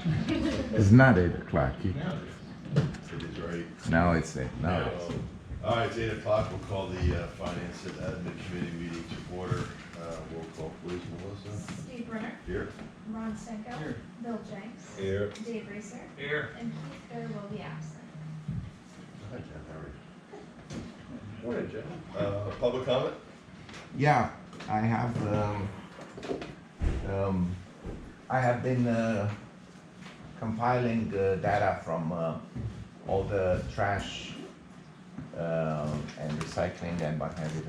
It's not 8 o'clock. It is right. Now it's 8. Now Now, it's all right, it's 8 o'clock. We'll call the Finance and Admin Committee meeting to order. Roll call, please, Melissa. Steve Brenner, Here. Ron Senko, Here. Bill Jenks, Here. Dave Reeser, Here. and Keith Kerr will be absent. Hi, Jen, how are you? Morning, Jen. Public comment? Yeah, I have been compiling data from all the trash and recycling and what have you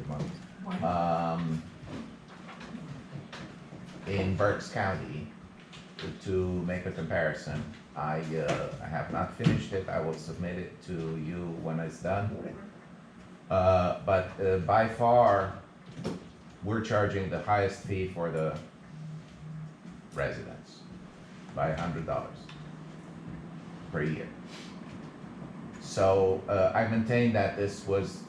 in BERKS County to make a comparison. I have not finished it. I will submit it to you when it's done. But by far, we're charging the highest fee for the residents by $100 per year. So I maintain that this was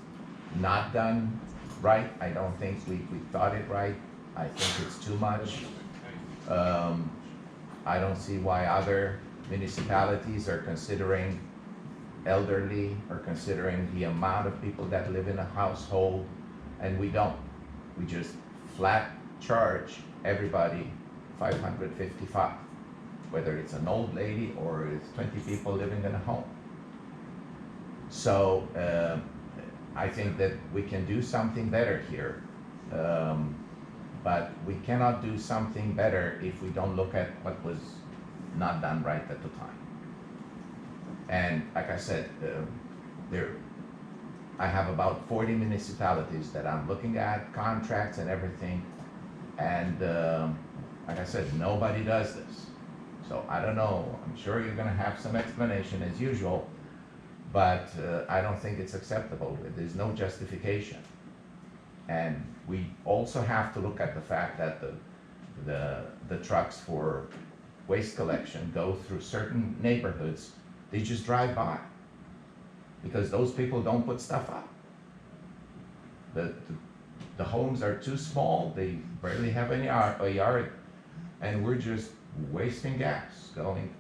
not done right. I don't think we thought it right. I think it's too much. I don't see why other municipalities are considering elderly or considering the amount of people that live in a household, and we don't. We just flat charge everybody $555, whether it's an old lady or it's 20 people living in a home. So I think that we can do something better here, but we cannot do something better if we don't look at what was not done right at the time. And like I said, I have about 40 municipalities that I'm looking at, contracts and everything, and like I said, nobody does this. So I don't know, I'm sure you're gonna have some explanation as usual, but I don't think it's acceptable. There's no justification. And we also have to look at the fact that the trucks for waste collection go through certain neighborhoods. They just drive by because those people don't put stuff up. The homes are too small, they barely have a yard, and we're just wasting gas going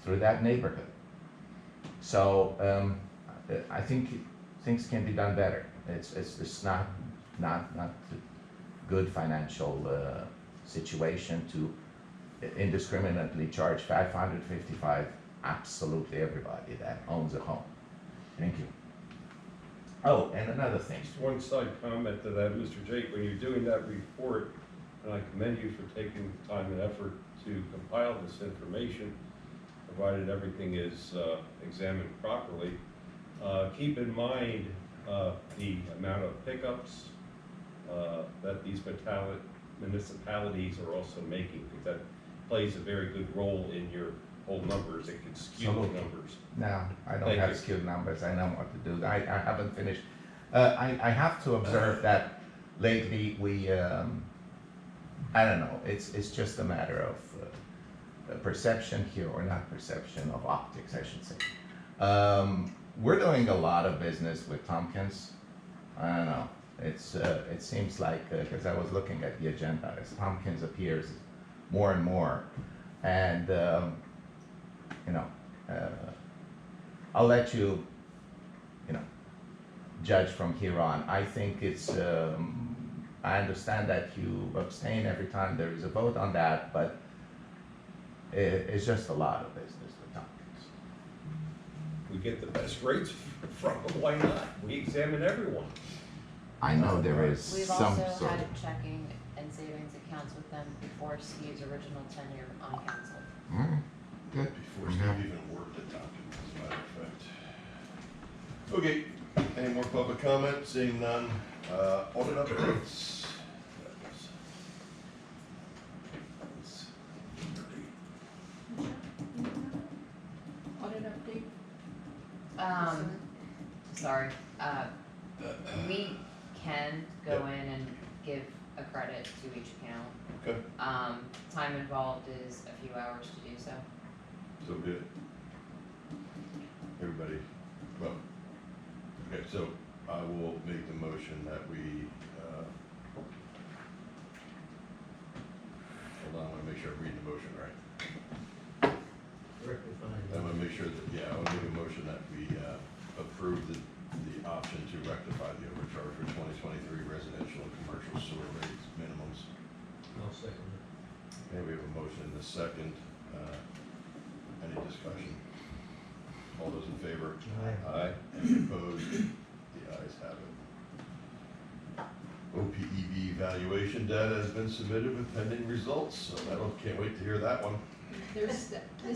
through that neighborhood. So I think things can be done better. It's not a good financial situation to indiscriminately charge $555 absolutely everybody that owns a home. Thank you. Oh, and another thing. Just one side comment to that, Mr. Jake, when you're doing that report, and I commend you for taking the time and effort to compile this information, provided everything is examined properly, keep in mind the amount of pickups that these municipalities are also making, because that plays a very good role in your whole numbers. It can skew the numbers. No, I don't Thank have you. skewed numbers. I know what to do. I haven't finished. I have to observe that lately we, I don't know, it's just a matter of perception here, or not perception, of optics, I should say. We're doing a lot of business with Tompkins. I don't know. It seems like, because I was looking at the agenda, as Tompkins appears more and more. And, you know, I'll let you, judge from here on. I think it's, I understand that you abstain every time there is a vote on that, but it's just a lot of business with Tompkins. We get the best rates from them, why not? We examine everyone. I know there is We've some also sort had of. checking and savings accounts with them before Steve's original tenure on council. Good. Before Steve even worked at Tompkins, as a matter of fact. Okay, any more public comment? Seeing none, audit updates. Audit update? Sorry, we can go in and give a credit to each account. Okay, Time involved is a few hours to do so. so good. Everybody, well, okay, so I will make the motion that we, hold on, I want to make sure I'm reading the motion right. sure that, yeah, I'll make a motion that we approve the option to rectify the overcharge for 2023 residential and commercial sewer rates minimums. I'll second Okay, we have a motion and a second. Any discussion? All those in favor? it. Aye. Any opposed? The ayes have it. OPEB valuation data has been submitted with pending results, so can't wait to hear that one. This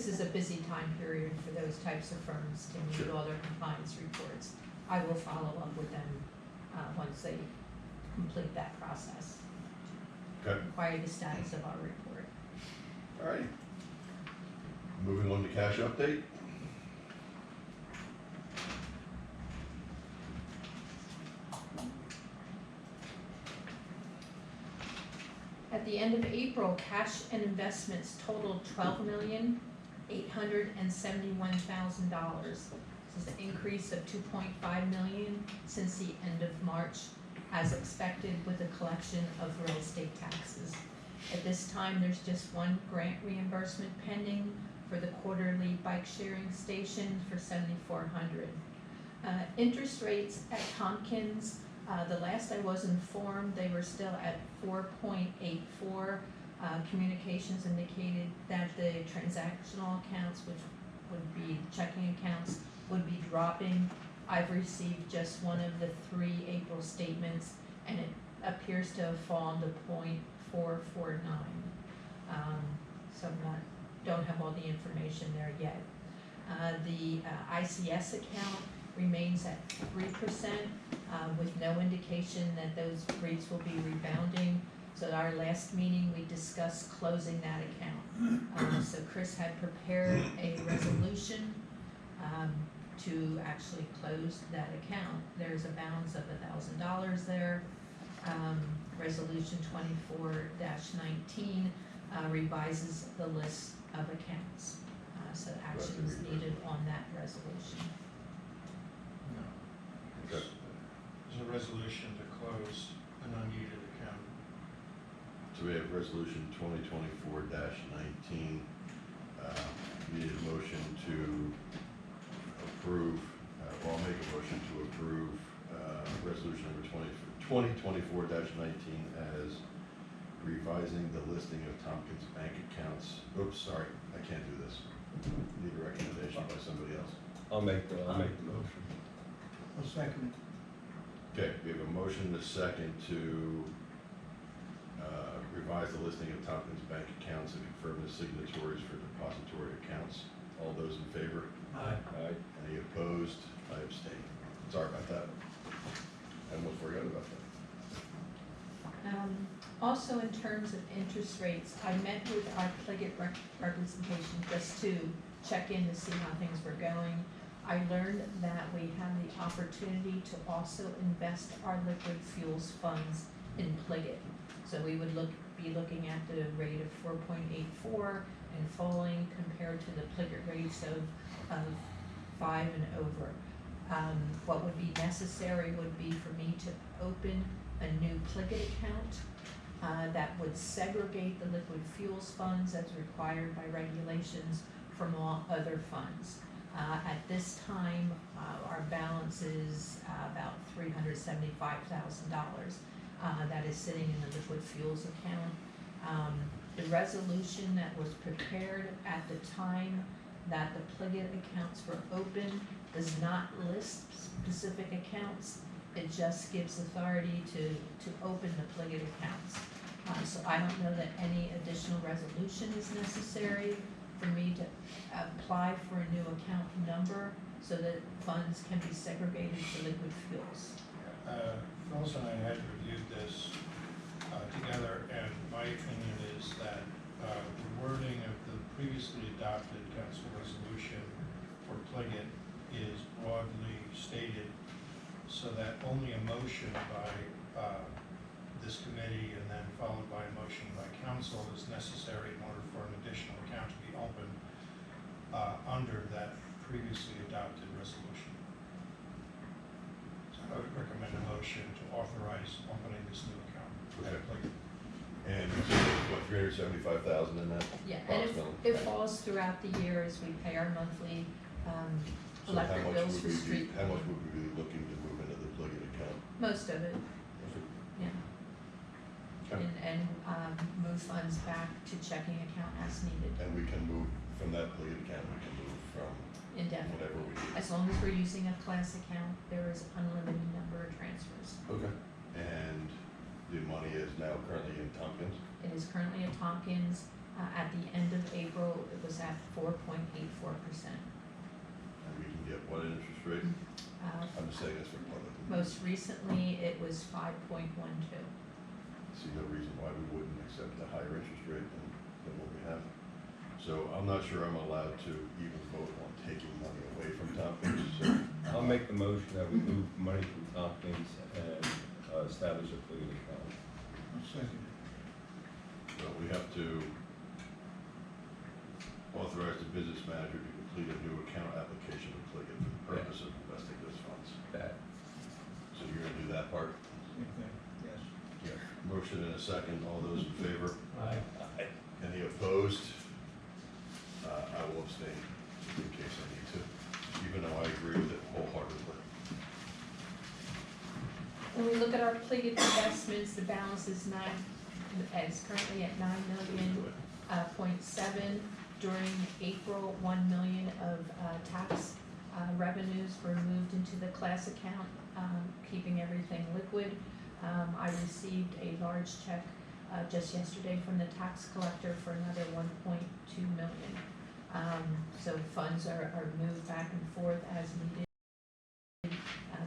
is a busy time period for those types of firms to meet Sure. all their compliance reports. I will follow up with them, once they complete that process, Okay, inquire the status of our report. all right. Moving on to cash update. At the end of April, cash and investments totaled $12,871,000. This is an increase of $2.5 million since the end of March, as expected with the collection of real estate taxes. At this time, there's just one grant reimbursement pending for the quarterly bike sharing station for $7,400. Interest rates at Tompkins, the last I was informed, they were still at 4.84. Communications indicated that the transactional accounts, which would be checking accounts, would be dropping. I've received just one of the 3 April statements, and it appears to have fallen to 0.449. So don't have all the information there yet. The ICS account remains at 3%, with no indication that those rates will be rebounding. So at our last meeting, we discussed closing that account. So Chris had prepared a resolution to actually close that account. There's a balance of $1,000 there. Resolution 24-19 revises the list of accounts. So action is needed on that resolution. No. Okay. There's a resolution to close an unneeded account. So we have resolution 2024-19. Need a motion to approve, well, I'll make a motion to approve resolution number 2024-19 as revising the listing of Tompkins bank accounts. Oops, sorry, I can't do this. Need a recommendation by somebody else. I'll make the motion. I'll second Okay, we have a motion and a second to revise the listing of Tompkins bank accounts and confirm the signatories for depository accounts. All those in favor? it. Aye. Aye. Any opposed? I abstain. Sorry about that. I almost forgot about that. Also, in terms of interest rates, I met with our Pliget representation just to check in to see how things were going. I learned that we have the opportunity to also invest our liquid fuels funds in Pliget. So we would be looking at the rate of 4.84 and falling compared to the Pliget rates of 5 and over. What would be necessary would be for me to open a new Pliget account that would segregate the liquid fuels funds as required by regulations from all other funds. At this time, our balance is about $375,000 that is sitting in the liquid fuels account. The resolution that was prepared at the time that the Pliget accounts were open does not list specific accounts. It just gives authority to open the Pliget accounts. So I don't know that any additional resolution is necessary for me to apply for a new account number so that funds can be segregated to liquid fuels. Phyllis and I had reviewed this together, and my opinion is that the wording of the previously adopted council resolution for Pliget is broadly stated so that only a motion by this committee and then followed by a motion by council is necessary in order for an additional account to be opened under that previously adopted resolution. So I would recommend a motion to authorize opening this new account. Okay. And what, 375,000 in that? Yeah, and approximately? it falls throughout the year as we pay our monthly So electric bills for street. How much would we be looking to move into the Pliget account? Most of it, yeah. Okay. And move funds back to checking account as needed And we can move from that Pliget account, we can move from indefinitely. whatever we need. As long as we're using a class account, there is unlimited number of transfers. Okay. And the money is now currently in Tompkins? It is currently at Tompkins. At the end of April, it was at 4.84%. And we can get what interest rate? I'm just saying this for public. Most recently, it was 5.12. See no reason why we wouldn't accept a higher interest rate than what we have. So I'm not sure I'm allowed to even vote on taking money away from Tompkins, so. I'll make the motion that we move money from Tompkins and establish a Pliget account. I'll second it. So we have to authorize the business manager to complete a new account application with Pliget for the purpose of investing those funds. That, So you're gonna do that part? Same thing, yes. Yeah. Motion and a second, all those in favor? Aye. Any opposed? I will abstain in case I need to, even though I agree with it wholeheartedly. When we look at our Pliget investments, the balance is currently at 9.7 million. During April, 1 million of tax revenues were moved into the class account, keeping everything liquid. I received a large check just yesterday from the tax collector for another 1.2 million. So funds are moved back and forth as needed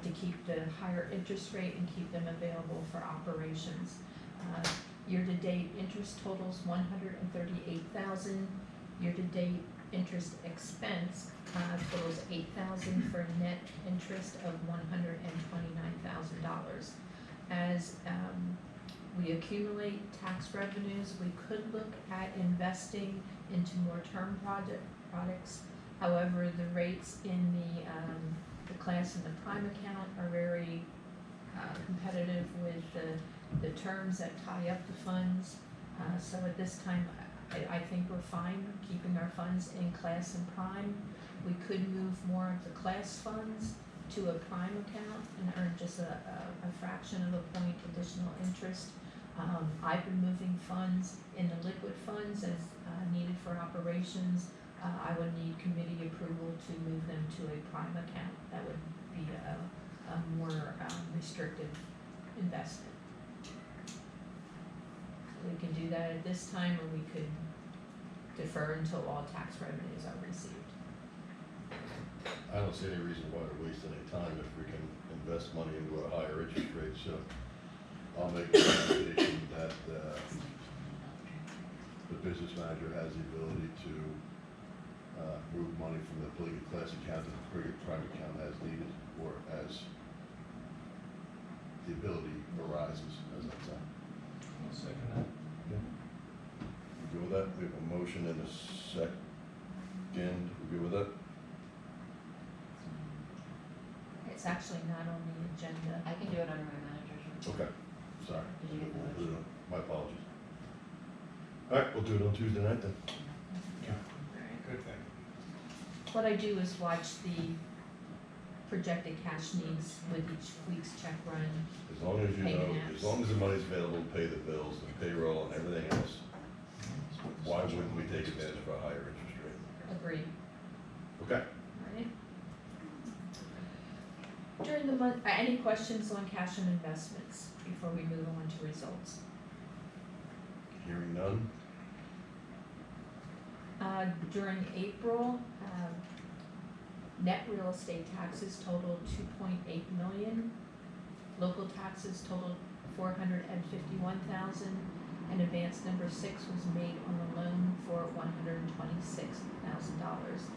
to keep the higher interest rate and keep them available for operations. Year-to-date interest totals 138,000. Year-to-date interest expense totals 8,000 for a net interest of $129,000. As we accumulate tax revenues, we could look at investing into more term products. However, the rates in the class and the prime account are very competitive with the terms that tie up the funds. So at this time, I think we're fine keeping our funds in class and prime. We could move more of the class funds to a prime account and earn just a fraction of a point additional interest. I've been moving funds in the liquid funds as needed for operations. I would need committee approval to move them to a prime account. That would be a more restrictive investment. We can do that at this time, or we could defer until all tax revenues are received. I don't see any reason why to waste any time if we can invest money into a higher interest rate, so I'll make a recommendation that the business manager has the ability to move money from the Pliget class account to the Pliget prime account as needed, or as the ability arises, as I say. I'll second that. We good with that? We have a motion and a second. We good with that? It's actually not on the agenda. I can do it under my manager's report. Okay, sorry. Did you get the We'll motion? put it on. My apologies. All right, we'll do it on Tuesday night then. Yeah, good thing. What I do is watch the projected cash needs with each week's check run. As long as you know, Payment as apps. long as the money's available to pay the bills and payroll and everything else, why wouldn't we take advantage of a higher interest rate? Agreed. Okay. Alright. During the month, any questions on cash and investments before we move on to results? Hearing none? During April, net real estate taxes totaled 2.8 million. Local taxes totaled 451,000, and advance number 6 was made on the loan for $126,000.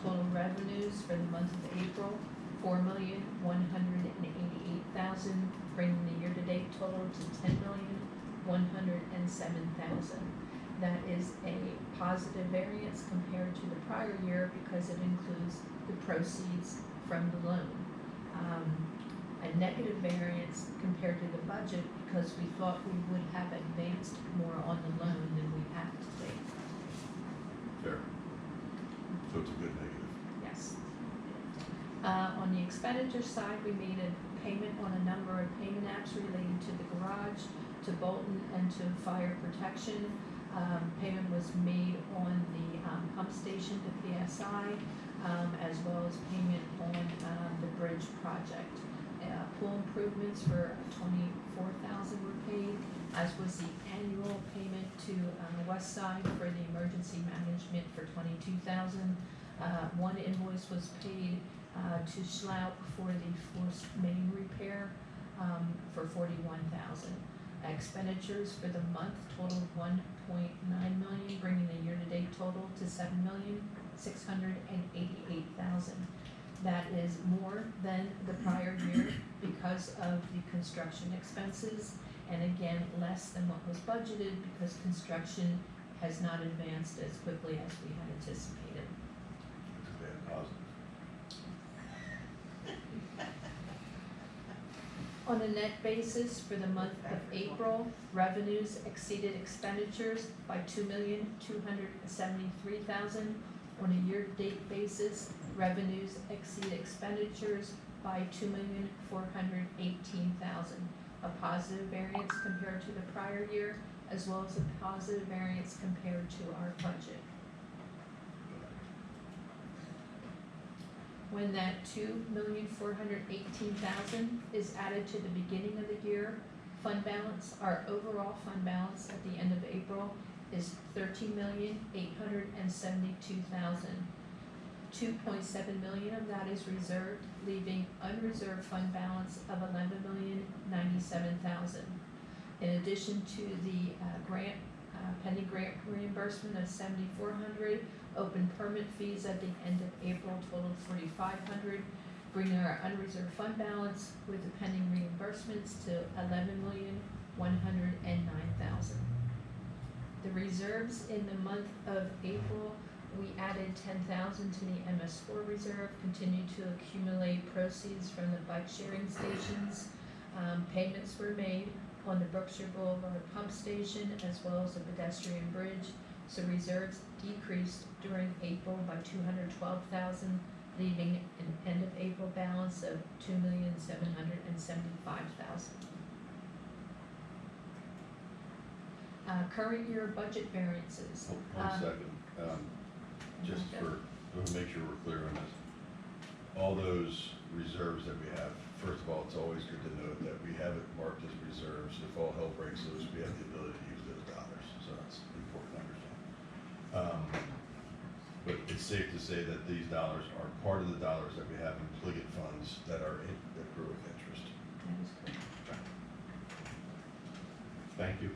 Total revenues for the month of April, 4,188,000, bringing the year-to-date total to 10,107,000. That is a positive variance compared to the prior year because it includes the proceeds from the loan. A negative variance compared to the budget because we thought we would have advanced more on the loan than we have to date. Fair. So it's a good negative. Yes. On the expenditure side, we made a payment on a number of payment apps related to the garage, to Bolton, and to fire protection. Payment was made on the pump station to PSI, as well as payment on the bridge project. Pool improvements for $24,000 were paid, as was the annual payment to West Side for the emergency management for $22,000. One invoice was paid to Schloup for the forced main repair for $41,000. Expenditures for the month totaled $1.9 million, bringing the year-to-date total to $7,688,000. That is more than the prior year because of the construction expenses, and again, less than what was budgeted because construction has not advanced as quickly as we had anticipated. It's a bad positive. On a net basis, for the month of April, revenues exceeded expenditures by $2,273,000. On a year-to-date basis, revenues exceed expenditures by $2,418,000. A positive variance compared to the prior year, as well as a positive variance compared to our budget. When that $2,418,000 is added to the beginning of the year fund balance, our overall fund balance at the end of April is $13,872,000. $2.7 million of that is reserved, leaving unreserved fund balance of $11,097,000. In addition to the pending grant reimbursement of $7,400, open permit fees at the end of April totaled $4,500, bringing our unreserved fund balance with the pending reimbursements to $11,109,000. The reserves in the month of April, we added $10,000 to the MS4 reserve, continued to accumulate proceeds from the bike sharing stations. Payments were made on the Berkshire Boulevard pump station as well as the pedestrian bridge. So reserves decreased during April by $212,000, leaving an end of April balance of $2,775,000. Current year budget variances. One second, just for, to make sure we're clear on this. All those reserves that we have, first of all, it's always good to note that we have it marked as reserves. If all hell breaks loose, we have the ability to use those dollars, so that's important to understand. But it's safe to say that these dollars are part of the dollars that we have in pliget funds that are in, that accrue with interest. That is correct. Thank you.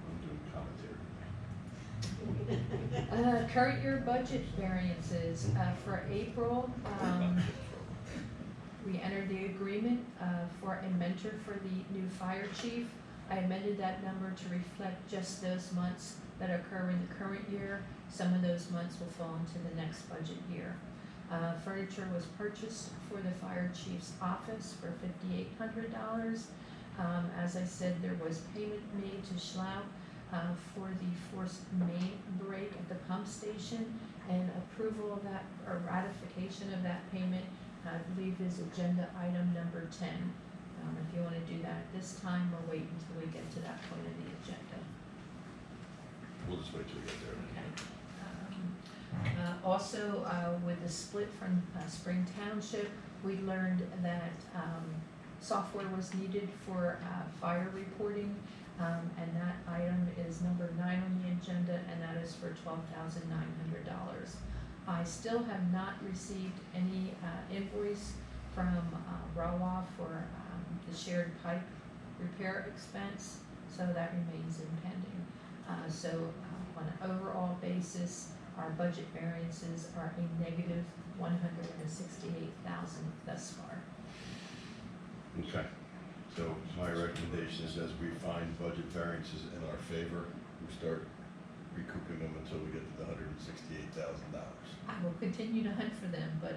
I'm doing commentary. Current year budget variances, for April, we entered the agreement, for a mentor for the new fire chief. I amended that number to reflect just those months that occur in the current year. Some of those months will fall into the next budget year. Furniture was purchased for the fire chief's office for $5,800. As I said, there was payment made to Schloup for the forced main break at the pump station, and approval of that, or ratification of that payment, I believe is agenda item number 10. If you want to do that at this time, or wait until we get to that point in the agenda. We'll just wait till we get there. Okay. Also, with the split from Spring Township, we learned that software was needed for fire reporting, and that item is number 9 on the agenda, and that is for $12,900. I still have not received any invoice from Borough for the shared pipe repair expense, so that remains impending. So on an overall basis, our budget variances are a negative $168,000 thus far. Okay, so my recommendation is as we find budget variances in our favor, we start recouping them until we get to the $168,000. I will continue to hunt for them, but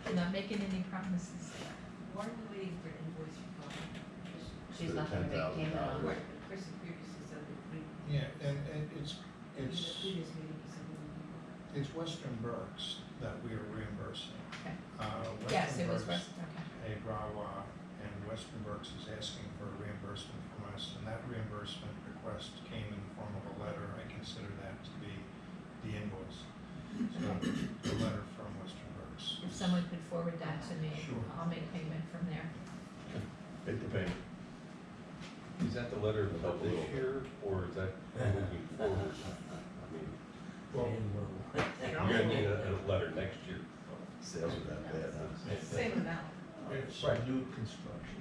I'm not making any promises. Why are we waiting for an invoice from Colin? She's For not gonna make $10,000. payment on it. Chris previously said that we, Yeah, and in the previous meeting, he said we it's Western BERKS that we are reimbursing. Okay. Western Yes, it was, Berks okay. paid Rawa, and Western Berks is asking for a reimbursement from us, and that reimbursement request came in the form of a letter. I consider that to be the invoice. So, a letter from Western Berks. If someone could forward that to me, Sure. I'll make payment from there. Make the payment. Is that the letter for this year, or is that moving forward? I mean, Well, you're gonna need a letter next year. Sales are that bad, huh? Same amount. it's, New construction.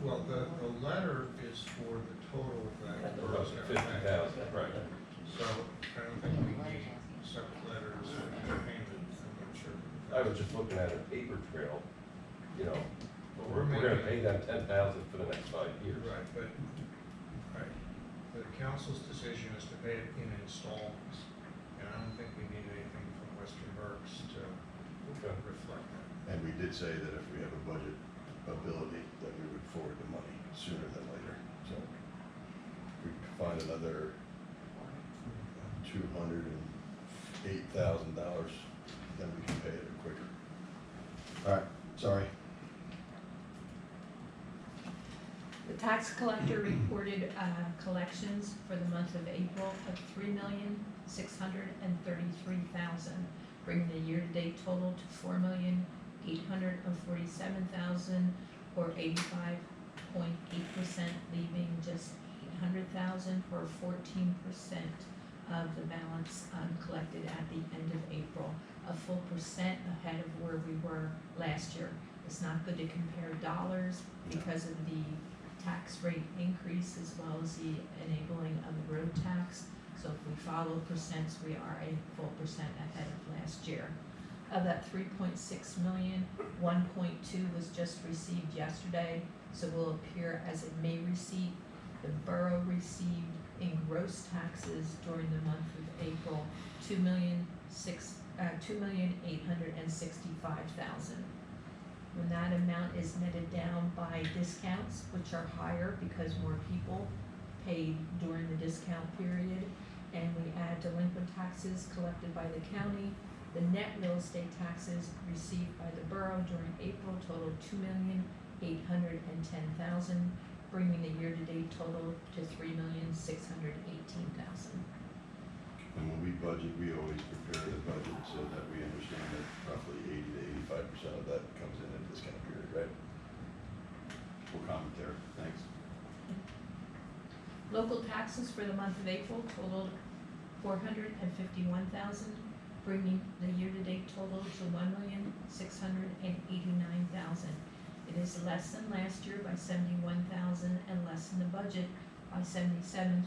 well, the letter is for the total that the borough's gonna pay. 50,000, right. So, I don't think we need separate letters for each payment, I'm not sure. I was just looking at a paper trail, you know, But we're gonna pay them 10,000 for the next 5 years. Right, but, right, the council's decision is to pay it in installments, and I don't think we need anything from Western Berks to Okay. reflect that. And we did say that if we have a budget ability, that we would forward the money sooner than later. So if we could find another $208,000, then we can pay it quicker. All right, sorry. The tax collector reported collections for the month of April of $3,633,000, bringing the year-to-date total to $4,847,000, or 85.8%, leaving just $800,000 or 14% of the balance collected at the end of April, a full percent ahead of where we were last year. It's not good to compare dollars because of the tax rate increase as well as the enabling of the road tax. So if we follow percents, we are a full percent ahead of last year. Of that 3.6 million, 1.2 was just received yesterday, so will appear as a May receipt. The borough received in gross taxes during the month of April, $2,865,000. When that amount is netted down by discounts, which are higher because more people paid during the discount period, and we add delinquent taxes collected by the county, the net real estate taxes received by the borough during April totaled $2,810,000, bringing the year-to-date total to $3,618,000. And when we budget, we always prepare the budget so that we understand that roughly 80 to 85% of that comes in this kind of period, right? Full comment there, thanks. Local taxes for the month of April totaled $451,000, bringing the year-to-date total to $1,689,000. It is less than last year by $71,000 and less than the budget by $77,000.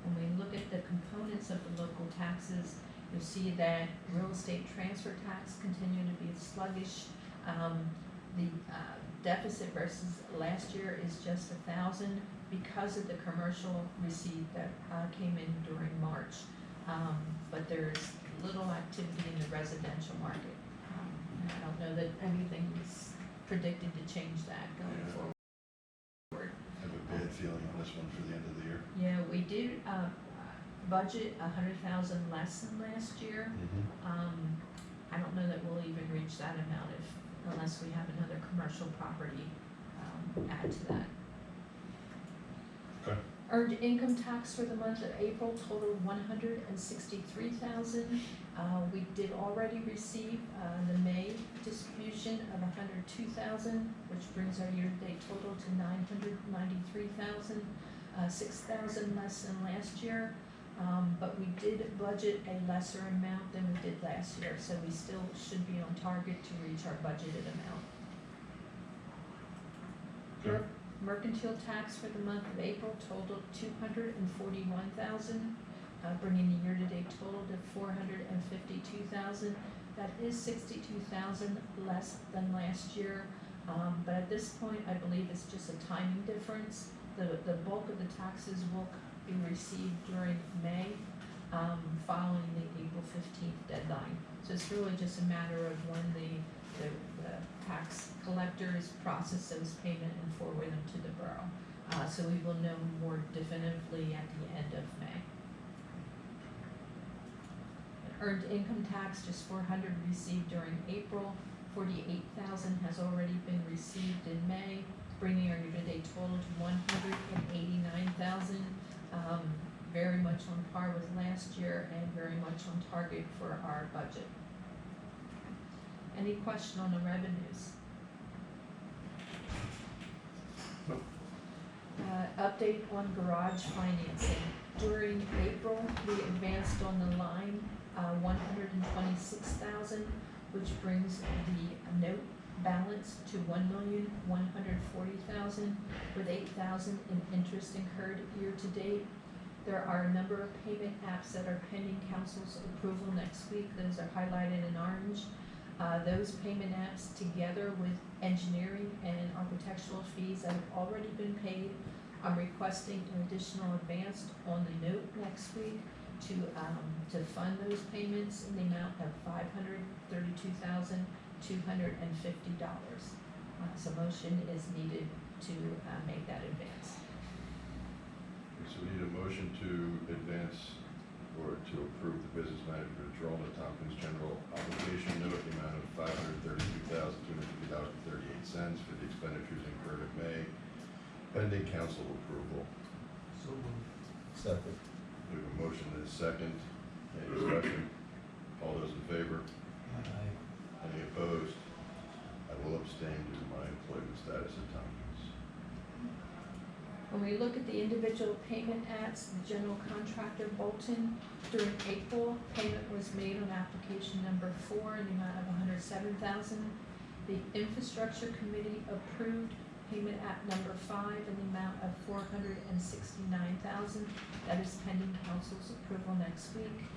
When we look at the components of the local taxes, you'll see that real estate transfer tax continue to be sluggish. The deficit versus last year is just $1,000 because of the commercial receipt that came in during March. But there's little activity in the residential market. And I don't know that anything is predicted to change that going forward. Have a bad feeling on this one for the end of the year. Yeah, we did budget $100,000 less than last year. I don't know that we'll even reach that amount unless we have another commercial property add to that. Okay. Earned income tax for the month of April totaled $163,000. We did already receive the May distribution of $102,000, which brings our year-to-date total to $993,000, $6,000 less than last year. But we did budget a lesser amount than we did last year, so we still should be on target to reach our budgeted amount. Good. Mercantile tax for the month of April totaled $241,000, bringing the year-to-date total to $452,000. That is $62,000 less than last year, but at this point, I believe it's just a timing difference. The bulk of the taxes will be received during May, following the April 15th deadline. So it's really just a matter of when the tax collectors process those payment and forward them to the borough. So we will know more definitively at the end of May. Earned income tax, just 400 received during April, 48,000 has already been received in May, bringing our year-to-date total to 189,000. Very much on par with last year and very much on target for our budget. Any question on the revenues? Update on garage financing. During April, we advanced on the line, 126,000, which brings the note balance to 1,140,000, with 8,000 in interest incurred year to date. There are a number of payment apps that are pending council's approval next week. Those are highlighted in orange. Those payment apps, together with engineering and architectural fees that have already been paid, I'm requesting an additional advance on the note next week to fund those payments in the amount of $532,250. So motion is needed to make that advance. So we need a motion to advance or to approve the business manager to draw the Tompkins General obligation note in the amount of $532,250.38 for the expenditures incurred in May, pending council approval. So moved. Second. We have a motion and a second. Any discussion? All those in favor? Aye. Any opposed? I will abstain due to my employment status at Tompkins. When we look at the individual payment apps, the general contractor Bolton, during April, payment was made on application number 4 in the amount of $107,000. The infrastructure committee approved payment app number 5 in the amount of $469,000. That is pending council's approval next week.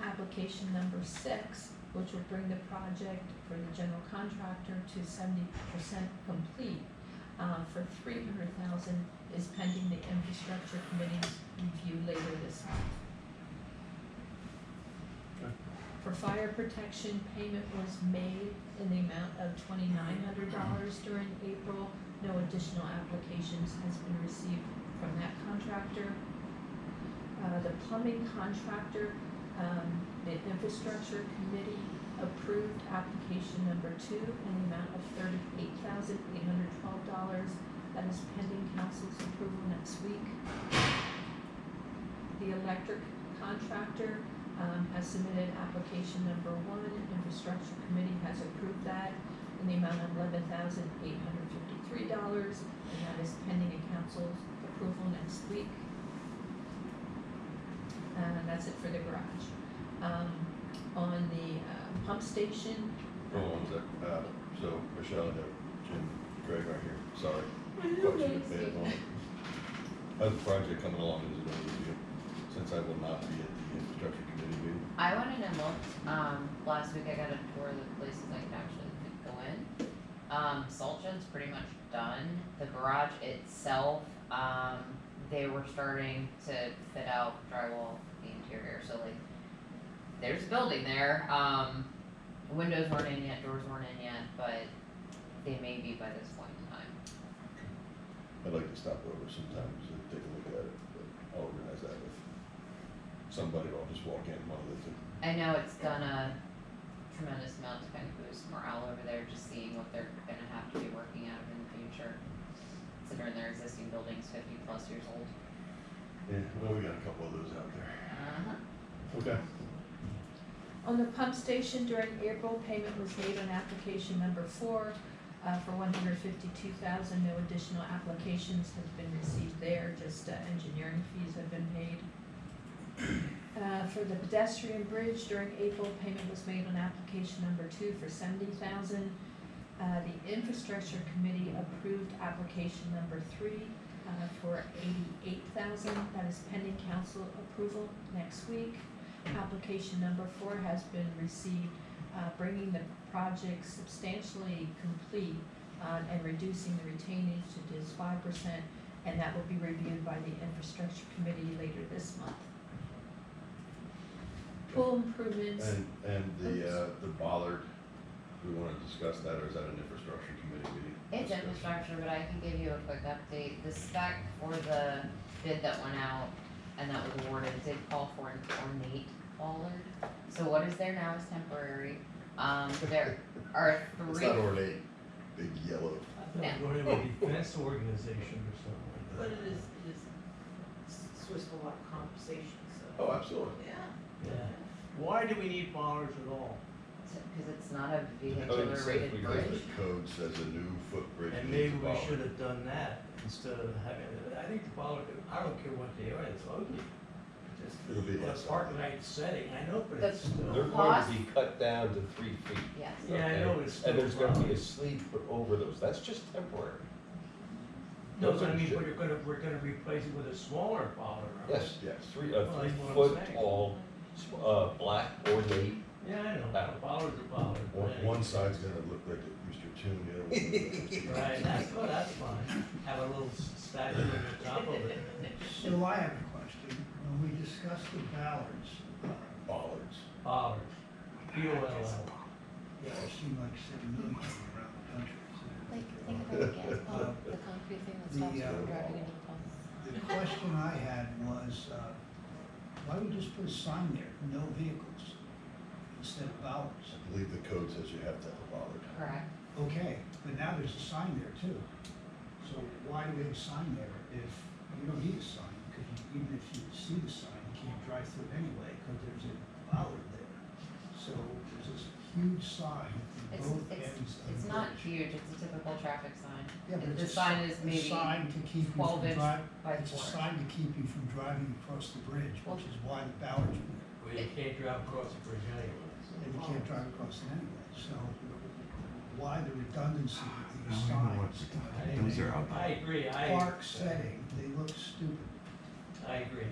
Application number 6, which will bring the project for the general contractor to 70% complete, for $300,000, is pending the infrastructure committee's review later this month. For fire protection, payment was made in the amount of $2,900 during April. No additional applications has been received from that contractor. The plumbing contractor, the infrastructure committee approved application number 2 in the amount of $38,812. That is pending council's approval next week. The electric contractor has submitted application number 1. Infrastructure committee has approved that in the amount of $11,853, and that is pending council's approval next week. And that's it for the garage. On the pump station. Hold on a sec. So Michelle and Jim, Greg are here. Sorry. Caught you at a bad moment. How's the project coming along as it always do? Since I will not be at the infrastructure committee meeting. I went in and looked, last week I got a tour of the places I could actually go in. Salt shed's pretty much done. The garage itself, they were starting to fit out drywall the interior, so like, there's a building there. Windows weren't in yet, doors weren't in yet, but they may be by this point in time. I'd like to stop over sometimes and take a look at it, but I'll organize that with somebody, or I'll just walk in, one of the two. I know it's done a tremendous amount to kind of boost morale over there, just seeing what they're gonna have to be working out of in the future. Considering their existing building's 50+ years old. Yeah, well, we got a couple of those out there. Okay. On the pump station during April, payment was made on application number 4 for $152,000. No additional applications have been received there, just engineering fees have been paid. For the pedestrian bridge during April, payment was made on application number 2 for $70,000. The infrastructure committee approved application number 3 for $88,000. That is pending council approval next week. Application number 4 has been received, bringing the project substantially complete and reducing the retainage to just 5%, and that will be reviewed by the infrastructure committee later this month. Pool improvements. And the bollard, do we wanna discuss that, or is that an infrastructure committee meeting? It's discussion? infrastructure, but I can give you a quick update. The spec for the bid that went out and that was awarded did call for an ornate bollard. So what is there now is temporary. There are It's three. not ornate, big yellow. I thought it was a defense organization or something But like that. it is Swiss for a lot of compensation, so. Oh, absolutely. Yeah. Yeah. Why do we need bollards at all? Because it's not a code vehicular says rated we Because bridge. the code says a new footbridge And needs maybe a we bollard. should have done that instead of having, I think the bollard, I don't care what they are, it's ugly. Just It'll be in a less park ugly. night setting, I know, but That's- it's They're still. going to be cut down to 3 feet. Yes. Yeah, I okay? know, but it's still. And there's gonna be a bollards. sleeve put over those, that's just temporary. No, Those but I are mean, ju- we're gonna replace it with a smaller bollard. aren't we? Yes, Yes. a Well, that's what I'm 3-foot saying. tall, black ornate. Yeah, I know, That- a bollard's a bollard. One side's gonna look like Mr. Toon, the other one's Right, that's fine, have a little statue on the top of it. So I have a question. When we discussed the ballards, bollards. Bollard, B-O-L-L. yeah, it seemed like 7 million around the country. Like, think about the gas pump, the concrete thing that stops you from driving into the pump. The question I had was, why don't we just put a sign there, no vehicles, instead of ballards? I believe the code says you have to have a bollard. Correct. Okay, but now there's a sign there too. So why do we have a sign there if you don't need a sign? Because even if you see the sign, you can't drive through it anyway because there's a bollard there. So there's this huge sign at It's, both it's, ends of the it's not bridge. huge, it's a typical traffic sign. Yeah, but The it's a sign si- is a maybe sign to keep you 12 from inch driving. by It's a 4. sign to keep you from driving across the bridge, Well- which is why the ballards are there. Well, you can't drive across the bridge anyway. And you can't drive across it anyway, so why the redundancy of these I don't know what signs? to do. Those are ugly. I agree, Park setting, they look stupid. I agree.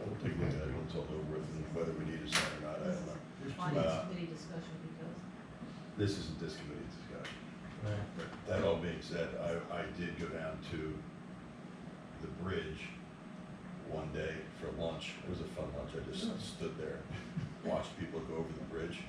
We'll take a look at it once it's all over with, and whether we need a sign or not, I don't know. There's too Finance much. committee discussion because This isn't this committee's discussion. Right. But that all being said, I did go down to the bridge one day for lunch. It was a fun lunch. I just stood there, watched people go over the bridge.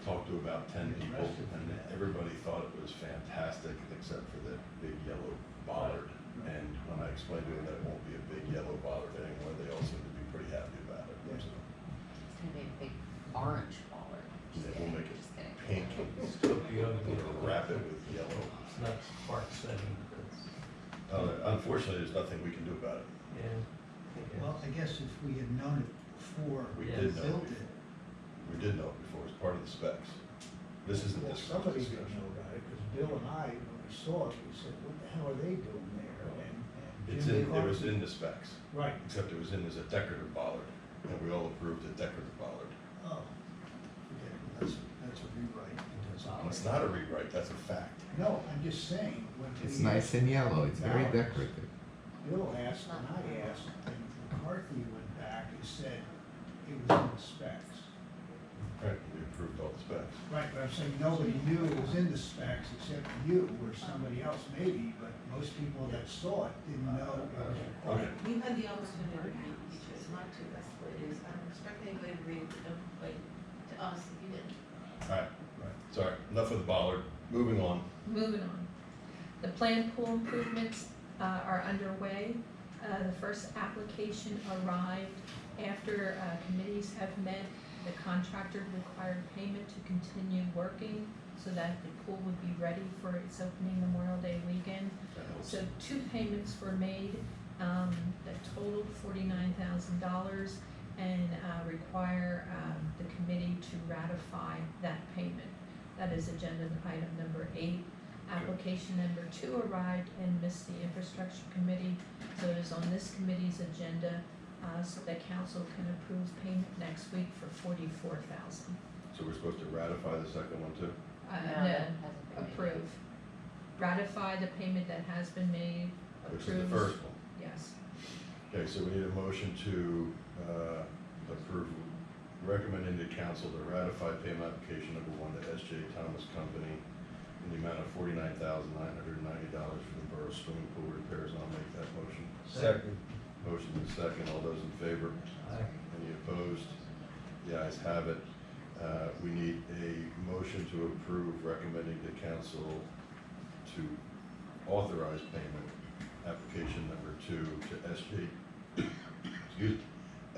Talked to about 10 people, and everybody thought it was fantastic, except for the big yellow bollard. And when I explained to them that it won't be a big yellow bollard anymore, they all seemed to be pretty happy about it. So, It's gonna be a big orange bollard. Just yeah, we'll kidding, make it just kidding. pink, Still be ugly. we'll wrap it with yellow. It's not park setting, but it's, Unfortunately, there's nothing we can do about it. yeah. Well, I guess if we had known it before We Yeah. did know built it it. before. We did know it before, it's part of the specs. This isn't Well, this somebody didn't discussion. know about it, because Bill and I, when we saw it, we said, what the hell are they doing there? And It's Jim in, it was McCarthy- in the specs, Right, except it was in as a decorative bollard, and we all approved a decorative bollard. oh, forget it, that's a rewrite. It's not a rewrite, that's a fact. No, I'm just saying, when we. It's nice and yellow, it's very Ballards, decorative. Bill asked and I asked, and McCarthy went back and said it was in the specs. Right, we approved all the specs. Right, but I'm saying nobody knew it was in the specs except you or somebody else maybe, but most people that saw it didn't know it was required. you had the opportunity to read each of it, not to, that's the way it is. I don't expect anybody to read it, but don't, like, to us, if you didn't. All right, sorry, enough of the bollard, moving on. Moving on. The planned pool improvements are underway. The first application arrived after committees have met. The contractor required payment to continue working so that the pool would be ready for its opening Memorial Day weekend. That helps. So 2 payments were made that totaled $49,000 and require the committee to ratify that payment. That is agenda item number 8. Application number 2 arrived and missed the infrastructure committee, so it is on this committee's agenda so that council can approve payment next week for $44,000. So we're supposed to ratify the second one too? No, that No, hasn't been made. approve. Ratify the payment that has been made, Which approve. is the first one. Yes. Okay, so we need a motion to approve, recommending to council to ratify payment application number 1 to S.J. Thomas Company in the amount of $49,990 for the borough swimming pool repairs, and I'll make that motion. Second. Motion is second, all those in favor? Aye. Any opposed? The ayes have it. We need a motion to approve recommending to council to authorize payment, application number 2 to S.J. excuse me,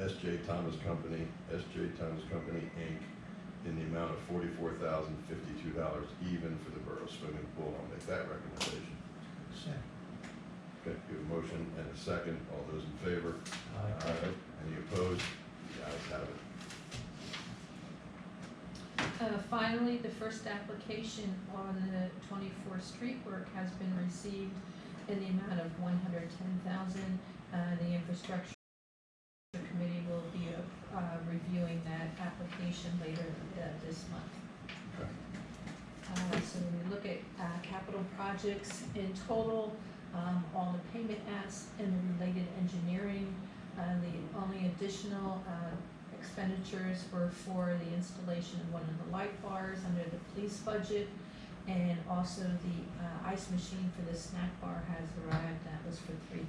S.J. Thomas Company, Inc., in the amount of $44,052 even for the Borough swimming pool. I'll make that recommendation. Second. Okay, we have a motion and a second. All those in favor? Aye. Any opposed? The ayes have it. Finally, the first application on the 24th Street work has been received in the amount of $110,000. The infrastructure committee will be reviewing that application later this month. So when we look at capital projects in total, all the payment asks and the related engineering, the only additional expenditures were for the installation of one of the light bars under the police budget, and also the ice machine for the snack bar has arrived. That was for $3,000.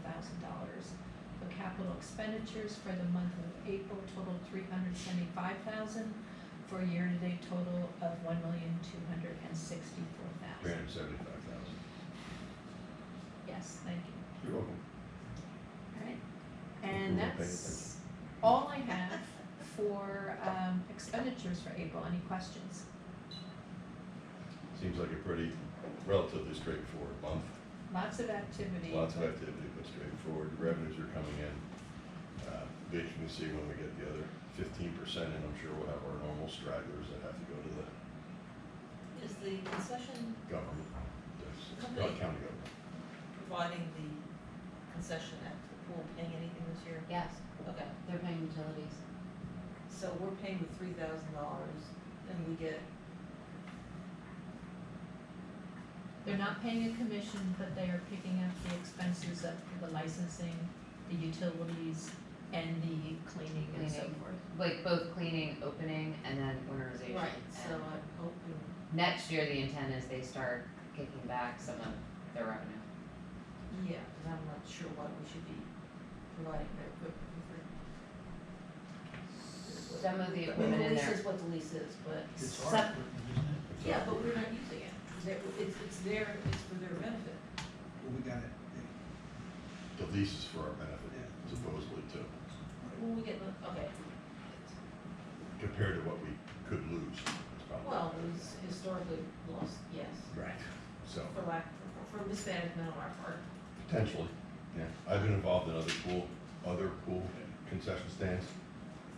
So capital expenditures for the month of April totaled $375,000 for a year-to-date total of $1,264,000. $375,000. Yes, thank you. You're welcome. All right, and We're paying that's all I have for expenditures for April. Any questions? Seems like a pretty relatively straightforward month. Lots of activity. Lots of activity, but straightforward. Revenues are coming in. We can see when we get the other 15% in, I'm sure we'll have our normal stragglers that have to go to the Is the concession government, Company. county government. providing the concession at the pool paying anything this year? Yes, Okay, they're paying utilities. so we're paying the $3,000 and we get, They're not paying a commission, but they are picking up the expenses of the licensing, the utilities, and the cleaning and so Cleaning. forth. Like both cleaning, opening, and then winterization. right, so And I'm hoping, next year, the intent is they start kicking back some of their revenue. yeah, because I'm not sure why we should be providing their equipment for. Some of the I mean, equipment the in lease there. is what the lease is, but, It's Some- our equipment, isn't it? yeah, but we're not using it. It's for their benefit. Well, we got it. The lease is for our benefit, supposedly too, When we get the, okay, compared to what we could lose. It's probably- well, it was historically lost, yes, Right, so for mismanagement on our part. potentially, yeah. I've been involved in other pool concession stands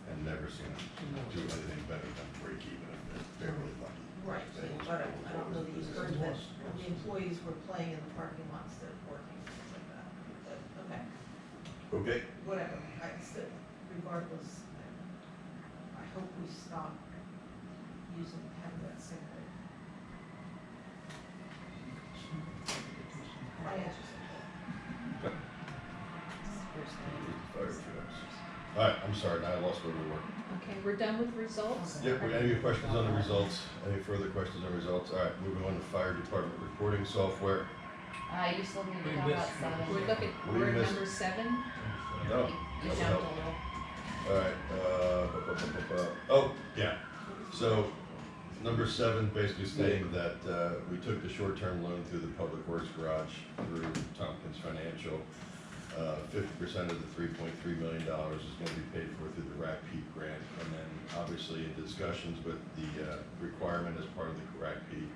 and never seen them do anything better than break even if they're barely lucky. Right, but I don't know that you heard that the employees were playing in the parking lots that are working, things like that, but, okay, Okay, whatever, I still, regardless, I hope we stop having that second. I answer something. fire trucks. All right, I'm sorry, now I lost where we were. Okay, we're done with results. Yep, any questions on the results? Any further questions on results? All right, moving on to fire department reporting software. You still need to We talk about missed- seven. We're looking, What do you we're at miss? number 7. No. You that jumped would a help. little. All right, oh, yeah. So, number 7, basically stating that, we took the short-term loan through the Public Works Garage through Tompkins Financial. 50% of the $3.3 million is gonna be paid for through the RACP grant. And then, obviously, in discussions with the, requirement as part of the RACP,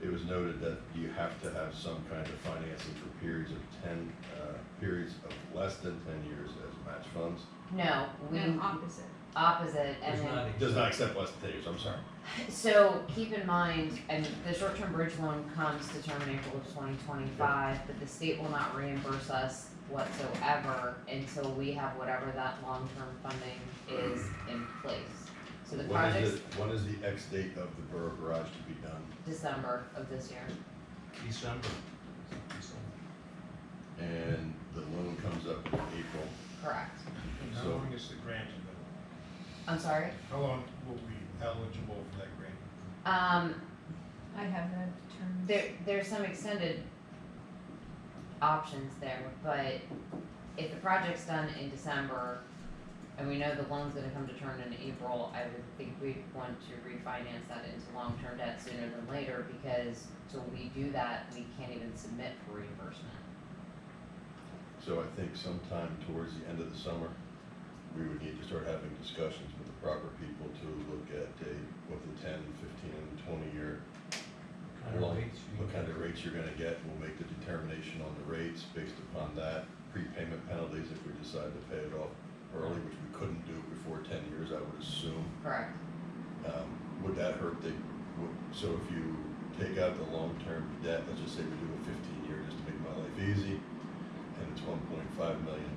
it was noted that you have to have some kind of financing for periods of periods of less than 10 years as match funds. No, No, opposite. opposite, and Does then, not Does not accept less than 10 years, I'm sorry. so keep in mind, and the short-term bridge loan comes to term in April of 2025, but the state will not reimburse us whatsoever until we have whatever that long-term funding is in place. So the project's When is the X date of the Borough Garage to be done? December of this year. December. And the loan comes up in April. Correct. And how So- long is the grant available? I'm sorry? How long will we be eligible for that grant? I have that terms. There's some extended options there, but if the project's done in December, and we know the loan's gonna come to term in April, I would think we'd want to refinance that into long-term debt sooner than later, because till we do that, we can't even submit for reimbursement. So I think sometime towards the end of the summer, we would need to start having discussions with the proper people to look at what the 10, 15, and 20-year, Kind of rates you what kind get. of rates you're gonna get. We'll make the determination on the rates based upon that. Prepayment penalties if we decide to pay it off early, which we couldn't do before 10 years, I would assume. Correct. Would that hurt so if you take out the long-term debt, let's just say we do a 15-year just to make my life easy, and it's $1.5 million,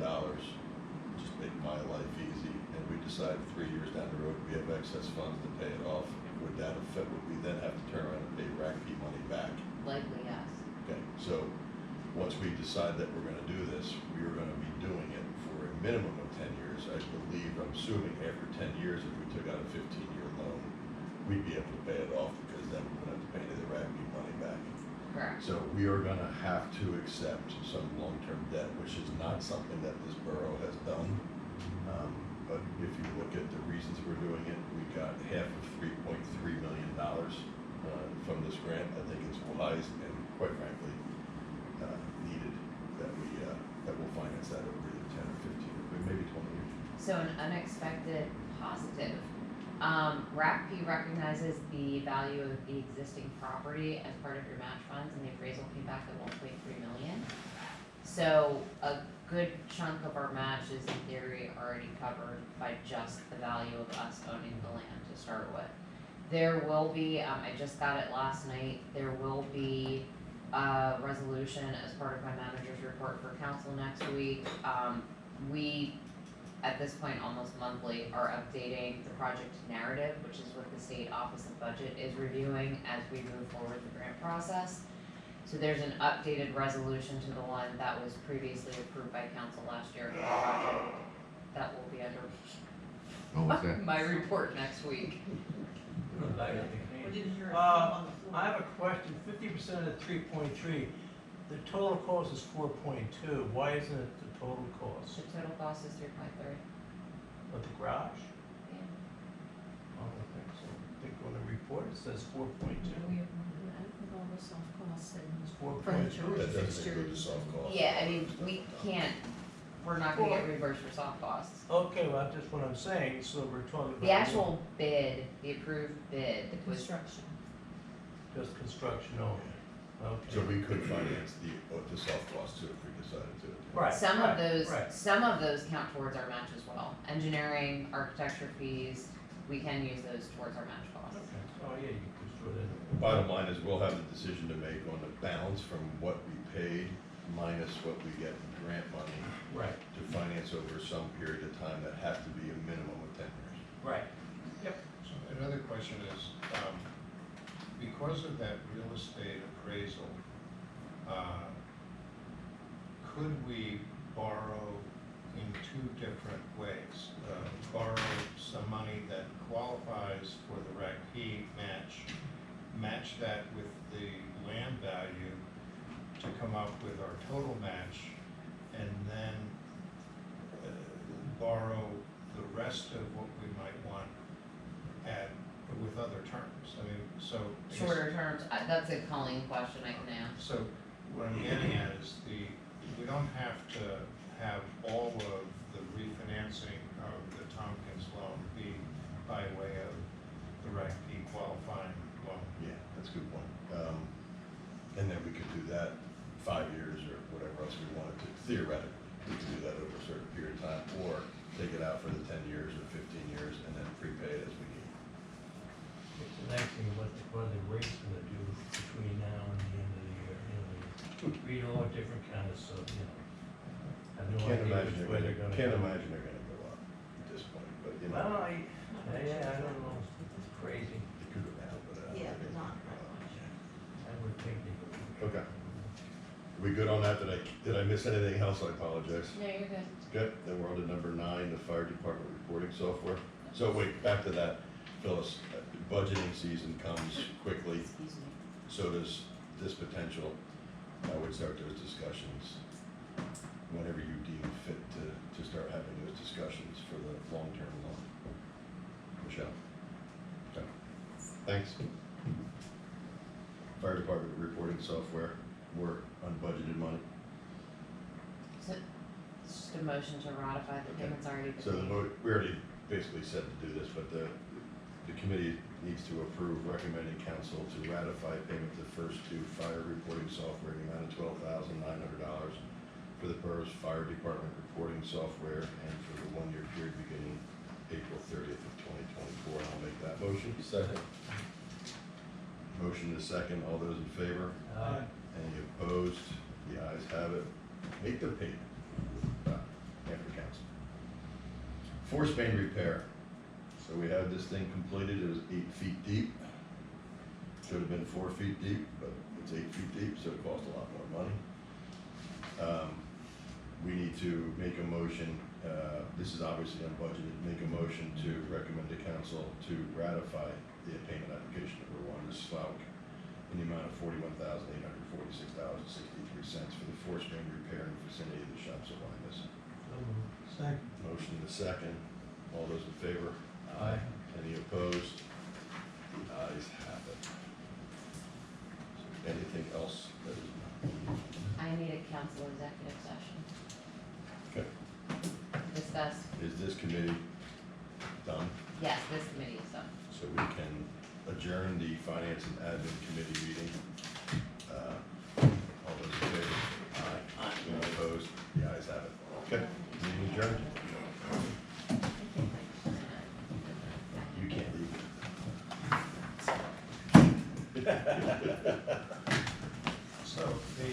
just make my life easy, and we decide 3 years down the road we have excess funds to pay it off, would we then have to turn around and pay RACP money back? Likely, yes. Okay, so once we decide that we're gonna do this, we are gonna be doing it for a minimum of 10 years. I believe, I'm assuming after 10 years, if we took out a 15-year loan, we'd be able to pay it off because then we wouldn't have to pay any of the RACP money back. Correct. So we are gonna have to accept some long-term debt, which is not something that this borough has done. But if you look at the reasons we're doing it, we got half of $3.3 million from this grant. I think it's wise and quite frankly, needed that we'll finance that over either 10 or 15, or maybe 20 years. So an unexpected positive. RACP recognizes the value of the existing property as part of your match funds, and the appraisal came back at 1.3 million. So a good chunk of our match is in theory already covered by just the value of us owning the land to start with. There will be, I just got it last night, there will be a resolution as part of my manager's report for council next week. We, at this point, almost monthly, are updating the project narrative, which is what the State Office of Budget is reviewing as we move forward the grant process. So there's an updated resolution to the one that was previously approved by council last year for the project. That will be What was under that? my report next week. Go back to the We case. didn't hear it come on the floor. I have a question, 50% of the 3.3, the total cost is 4.2, why isn't it the total cost The total cost is 3.3. of the garage? Yeah. I don't think so. I think on the report it says 4.2. We have with all the soft costs and It's 4.2. furniture, That doesn't include the fixtures. soft costs. Yeah, I mean, we're not gonna get reimbursed for soft costs. Okay, well, that's just what I'm saying, so we're talking about. The actual bid, the approved bid The was, construction. Just construction only, So okay. we could finance the soft costs too if we decided to. Right, some right, of those, right. some of those count towards our match as well. Engineering, architecture fees, we can use those towards our match costs. Okay, oh, yeah, you could throw that. The bottom line is we'll have the decision to make on the balance from what we paid minus what we get in grant money Right, to finance over some period of time that has to be a minimum of 10 years. right. So another question is, because of that real estate appraisal, could we borrow in two different ways? Borrow some money that qualifies for the RACP match that with the land value to come up with our total match, and then borrow the rest of what we might want with other terms. I mean, so. I guess- Shorter terms, that's a Colleen question I can ask. So what I'm getting at is we don't have to have all of the refinancing of the Tompkins loan be by way of the RACP qualifying loan. Yeah, that's a good point. And then we could do that 5 years or whatever else we wanted to. Theoretically, we could do that over a certain period of time, or take it out for the 10 years or 15 years and then prepay it as we need. It's the next thing, what the rate's gonna do between now and the end of the year, you know, you read all different kind of stuff, you know. I have no Can't idea imagine which way they're gonna go. can't imagine they're gonna go up at this point, but you know. Well, I don't know, it's crazy, It could go down, but. Yeah, but not that much. I would think they would. Okay. Are we good on that? Did I miss anything else? I apologize. No, you're good. Good, then we're on to number 9, the fire department reporting software. So wait, back to that, Phyllis, budgeting season comes quickly, Excuse me. so does this potential. I would start those discussions whenever you deem fit to start having those discussions for the long-term loan. Michelle? Okay, thanks. Fire department reporting software, we're unbudgeted money. So, it's just a motion to ratify the Okay. payments already been So the made. vote, we already basically said to do this, but the committee needs to approve recommending council to ratify payment to first two fire reporting software in the amount of $12,900 for the borough's fire department reporting software and for the one-year period beginning April 30th of 2024. I'll make that motion. Second. Motion is second. All those in favor? Any opposed? The ayes have it. Make the payment. After council. Force main repair. So we had this thing completed. It was 8 feet deep. Should have been 4 feet deep, but it's 8 feet deep, so it cost a lot more money. We need to make a motion, this is obviously unbudgeted, make a motion to recommend to council to ratify the payment application number 1 to SLOC in the amount of $41,846.63 for the force main repair in the vicinity of the shops of Wyomissing. Second. Motion to second. All those in favor? Aye. Any opposed? The ayes have it. Anything else that is not? I need a council executive session. Okay. Discuss, Is this committee done? yes, this committee is done. So we can adjourn the finance and admin committee meeting. All those in favor? Aye. Any opposed? The ayes have it. Okay, meeting adjourned. You can't leave. So the